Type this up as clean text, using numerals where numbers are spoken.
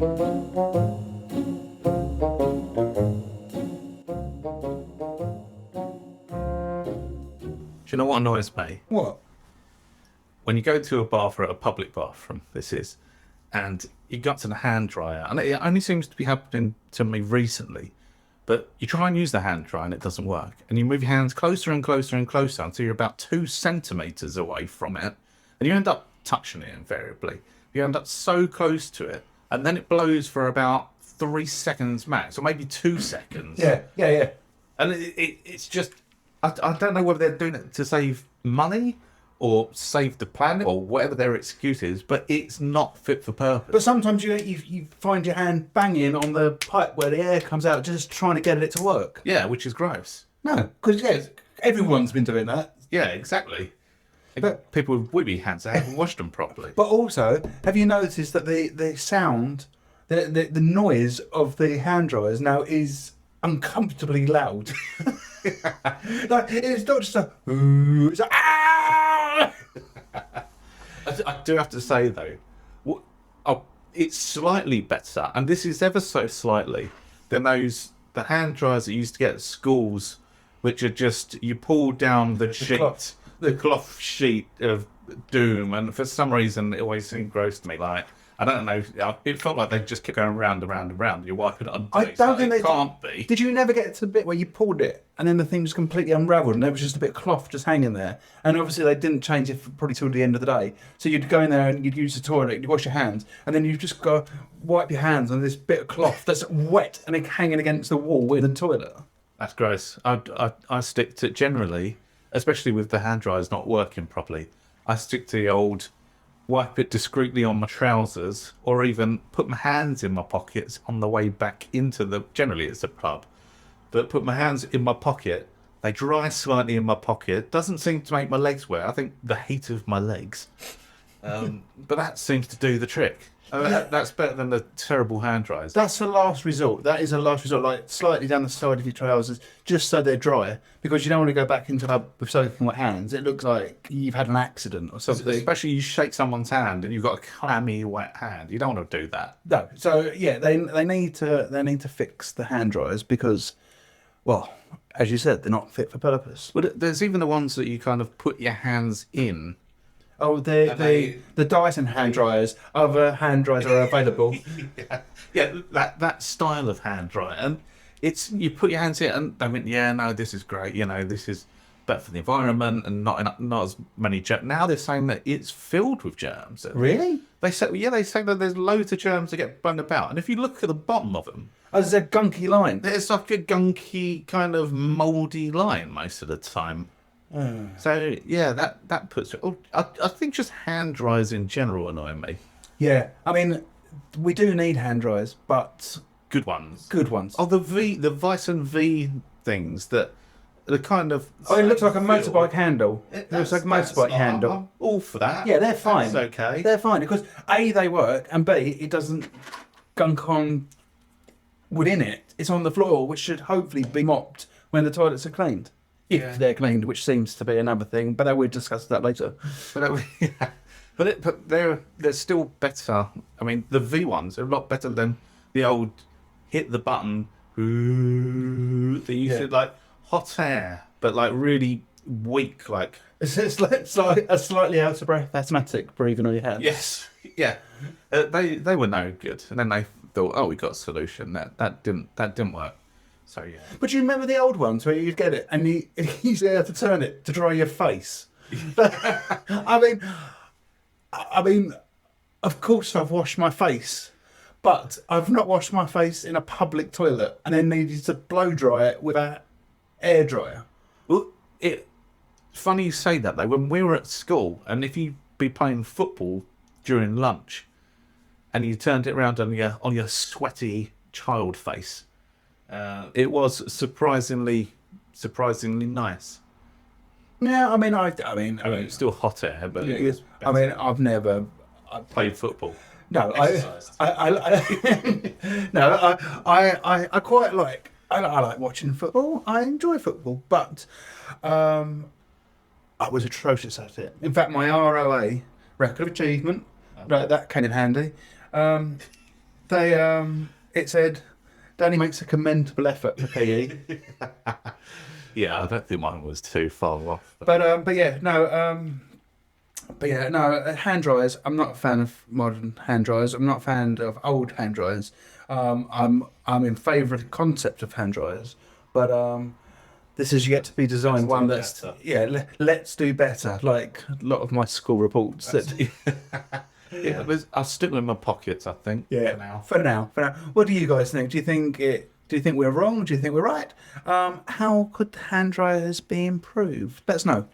Do you know what annoys me? What? When you go to a bathroom, a public bathroom, this is, and you got to the hand dryer, and it only seems to be happening to me recently, but you try and use the hand dryer and it doesn't work. And you move your hands closer and closer and closer until you're about 2 centimeters away from it. And you end up touching it invariably. You end up so close to it, and then it blows for about 3 seconds max, or maybe 2 seconds. Yeah. And it's just, I don't know whether they're doing it to save money or save the planet or whatever their excuse is, but it's not fit for purpose. But sometimes you find your hand banging on the pipe where the air comes out, just trying to get it to work. Yeah, which is gross. No, because everyone's been doing that. Yeah, exactly. But people with wibbly hands that haven't washed them properly. But also, have you noticed that the sound, the noise of the hand dryers now is uncomfortably loud? Like, it's not just a ooh, it's a ah! I do have to say though, it's slightly better, and this is ever so slightly, than the hand dryers that you used to get at schools, which are just, you pull down the sheet, the cloth sheet of doom, and for some reason it always seemed gross to me. Like, I don't know, it felt like they just kept going round and round and round. You're wiping it on. I don't think they can't be. Did you never get to the bit where you pulled it and then the thing just completely unravelled and there was just a bit of cloth just hanging there? And obviously they didn't change it for probably till the end of the day. So you'd go in there and you'd use the toilet, you'd wash your hands, and then you'd just go wipe your hands on this bit of cloth that's wet and hanging against the wall in the toilet. That's gross. I stick to, generally, especially with the hand dryers not working properly, I stick to the old wipe it discreetly on my trousers, or even put my hands in my pockets on the way back into the, generally it's a pub, but put my hands in my pocket, they dry slightly in my pocket, doesn't seem to make my legs wet, I think the heat of my legs, but that seems to do the trick. That's better than the terrible hand dryers. That's the last resort. That is a last resort, like slightly down the side of your trousers, just so they're dry, because you don't want to go back into the pub with soaking wet hands. It looks like you've had an accident or something. Especially you shake someone's hand and you've got a clammy wet hand. You don't want to do that. No. So yeah, they need to fix the hand dryers because, well, as you said, they're not fit for purpose. But there's even the ones that you kind of put your hands in. Oh, the Dyson hand dryers. Other hand dryers are available. Yeah, that style of hand dryer, and it's, you put your hands in, and they went, yeah, no, this is great. You know, this is better for the environment and not as many germs. Now they're saying that it's filled with germs. Really? They say that there's loads of germs that get blown about, and if you look at the bottom of them, oh, there's a gunky line. there's like a gunky kind of mouldy line most of the time. So yeah, that puts it. I think just hand dryers in general annoy me. Yeah, I mean, we do need hand dryers, but Good ones. good ones. Oh, the Vyson V things that the kind of. Oh, it looks like a motorbike handle. It It looks like a motorbike handle. I'm all for that. Yeah, they're fine. That's okay. They're fine because A, they work, and B, it doesn't gunk on within it. It's on the floor, which should hopefully be mopped when the toilets are cleaned. If they're cleaned, which seems to be another thing, but we'll discuss that later. But they're still better. I mean, the V ones are a lot better than the old hit the button. They used to like hot air, but like really weak, like. It's like a slightly out of breath asthmatic breathing on your hands. Yes, yeah. They were no good, and then they thought, oh, we got a solution. That didn't work. So yeah. But you remember the old ones where you'd get it and you had to turn it to dry your face? I mean, of course I've washed my face, but I've not washed my face in a public toilet and then needed to blow dry it with an air dryer. Well, funny you say that though. When we were at school, and if you'd be playing football during lunch, and you turned it around on your sweaty child face, it was surprisingly nice. Yeah, I mean, It's still hot air, but I've never played football. No, Exercised. I quite like. I like watching football. I enjoy football, but I was atrocious at it. In fact, my ROA, record of achievement, right, that came in handy. It said, Danny makes a commendable effort for PE. Yeah, I don't think mine was too far off. But yeah, no. But yeah, no. Hand dryers. I'm not a fan of modern hand dryers. I'm not a fan of old hand dryers. I'm in favour of the concept of hand dryers, but this is yet to be designed. One that's let's do better. Like a lot of my school reports that. Yeah, I'll stick with my pockets, I think. Yeah, for now. What do you guys think? Do you think we're wrong? Do you think we're right? How could hand dryers be improved? Let us know.